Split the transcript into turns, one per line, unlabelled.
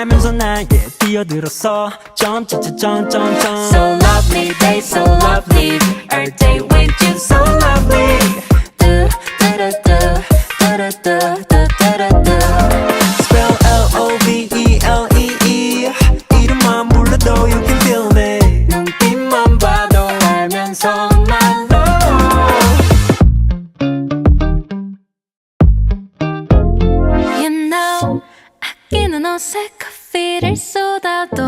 알면서 나에게 뛰어들었어 점점점점점점
So lovely, they so lovely. Every day with you, so lovely. Do do do do do do do do do.
Spell L-O-V-E-L-E-E 이름만 불러도 you can feel me 눈빛만 봐도 알면서 말로
You know, 아끼는 옷에 커피를 쏟아도